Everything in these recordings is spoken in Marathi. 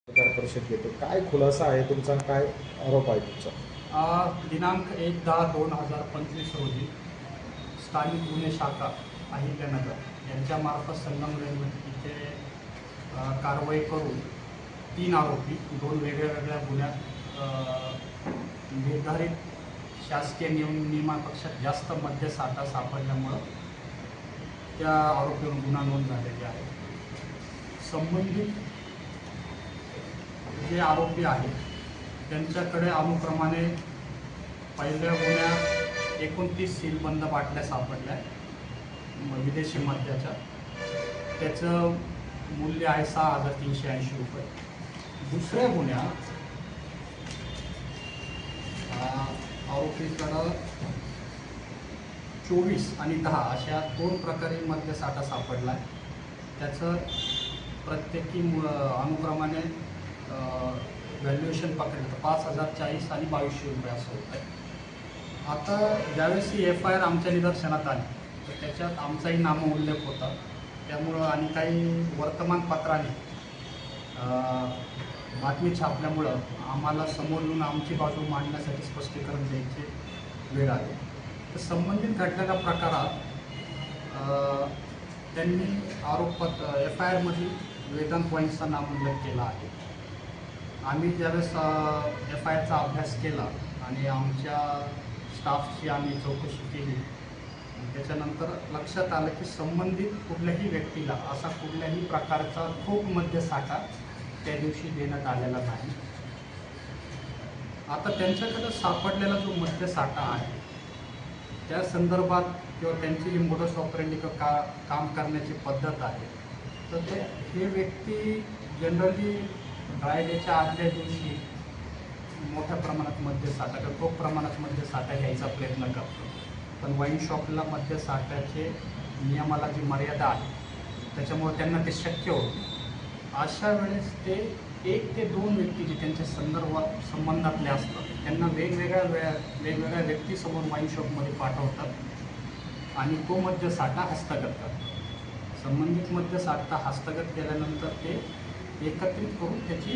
पत्रकार परिषद घेतो. काय खुलासा आहे तुमचा, काय आरोप आहे तुमचा? दिनांक 1/10/2025 रोजी स्थानिक गुन्हे शाखा अहिल्यानगर यांच्यामार्फत संगमनेरमध्ये तिथे कारवाई करून 3 आरोपी 2 वेगळ्या वेगळ्या गुन्ह्यात निर्धारित शासकीय नियमापेक्षा जास्त मद्यसाठा सापडल्यामुळं त्या आरोपीवर गुन्हा नोंद झालेली आहे. संबंधित जे आरोपी आहेत त्यांच्याकडे अनुक्रमाने पहिल्या गुन्ह्यात 29 सीलबंद बाटल्या सापडल्या विदेशी मद्याच्या. त्याचं मूल्य आहे 6,380 रुपये. दुसऱ्या गुन्ह्यात आरोपीकडं 24 आणि 10 अशा 2 प्रकारे मद्यसाठा सापडला आहे. त्याचं प्रत्येकी अनुक्रमाने व्हॅल्युएशन पकडलं तर 5,040 आणि 2,200 रुपये असं होतं आहे. आता ज्यावेळेस ही FIR आमच्या निदर्शनात आली तर त्याच्यात आमचाही नामोल्लेख होता. त्यामुळं आणि काही वर्तमानपत्राने बातमी छापल्यामुळं आम्हाला समोर येऊन आमची बाजू मांडण्यासाठी स्पष्टीकरण द्यायची वेळ आली. तर संबंधित घडलेल्या प्रकारात त्यांनी FIRमध्ये वेदांत वाईन्सचा नामोल्लेख केला आहे. आम्ही ज्यावेळेस FIRचा अभ्यास केला आणि आमच्या स्टाफची आम्ही चौकशी केली, त्याच्यानंतर लक्षात आलं की संबंधित कुठल्याही व्यक्तीला असा कुठल्याही प्रकारचा ठोक मद्यसाठा त्या दिवशी देण्यात आलेला नाही. आता त्यांच्याकडे सापडलेला जो मद्यसाठा आहे त्या संदर्भात किंवा त्यांची जी मोडस ऑपरेंडी काम करण्याची पद्धत आहे तर हे व्यक्ती जनरली ड्राय डेच्या आदल्या दिवशी मोठ्या प्रमाणात मद्यसाठा किंवा खूप प्रमाणात मद्यसाठा घ्यायचा प्रयत्न करतो. पण वाईन शॉपला मद्यसाठ्याचे नियमाला जी मर्यादा आहे त्याच्यामुळे त्यांना ते शक्य होतं. अशा वेळेस ते 1 ते 2 व्यक्ती जे त्यांच्या संबंधातले असतात त्यांना वेगवेगळ्या व्यक्तीसमोर वाईन शॉपमध्ये पाठवतात आणि तो मद्यसाठा हस्तगत करतात. संबंधित मद्यसाठा हस्तगत केल्यानंतर ते एकत्रित करून त्याची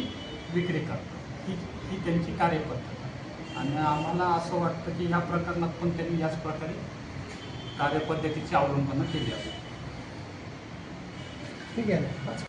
विक्री करतात. ही त्यांची कार्यपद्धत आहे आणि आम्हाला असं वाटतं की ह्या प्रकरणात पण त्यांनी याच प्रकारे कार्यपद्धतीची अवलंबन केली आहे. ठीक आहे ना.